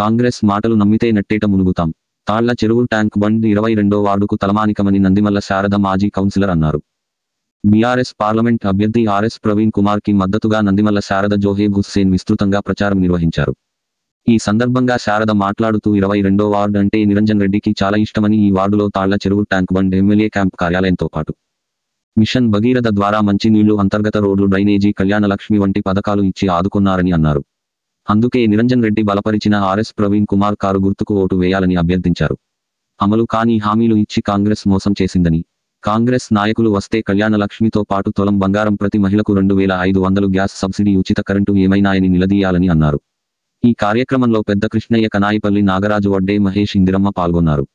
కాంగ్రెస్ మాటలు నమ్మితే నట్టేట మునుగుతాం. తాళ్ల చెరువు ట్యాంక్ బండ్ 22వ వార్డుకు తలమానికమని నందిమల్ల శారద మాజీ కౌన్సిలర్ అన్నారు. బీఆర్ఎస్ పార్లమెంట్ అభ్యర్థి ఆర్ఎస్ ప్రవీణ్ కుమార్ కి మద్దతుగా నందిమల్ల శారద జోహేబ్ హుస్సేన్ విస్తృతంగా ప్రచారం నిర్వహించారు. ఈ సందర్భంగా శారద మాట్లాడుతూ 22వ వార్డు అంటే నిరంజన్ రెడ్డికి చాలా ఇష్టమని, ఈ వార్డులో తాళ్ల చెరువు ట్యాంక్ బండ్, ఎమ్మెల్యే క్యాంప్ కార్యాలయంతో పాటు మిషన్ భగీరథ ద్వారా మంచినీళ్లు, అంతర్గత రోడ్లు, డ్రైనేజీ, కళ్యాణలక్ష్మి వంటి పథకాలు ఇచ్చి ఆదుకున్నారని అన్నారు. అందుకే నిరంజన్ రెడ్డి బలపరిచిన ఆర్ఎస్ ప్రవీణ్ కుమార్ కారు గుర్తుకు ఓటు వేయాలని అభ్యర్థించారు. అమలు కాని హామీలు ఇచ్చి కాంగ్రెస్ మోసం చేసిందని, కాంగ్రెస్ నాయకులు వస్తే కళ్యాణలక్ష్మితో పాటు తులం బంగారం, ప్రతి మహిళకు 2500 గ్యాస్ సబ్సిడీ, ఉచిత కరెంటు ఏమైనాయని నిలదీయాలని అన్నారు. ఈ కార్యక్రమంలో పెద్ద కృష్ణయ్య, కనాయిపల్లి నాగరాజు, వడ్డే మహేష్, ఇందిరమ్మ పాల్గొన్నారు.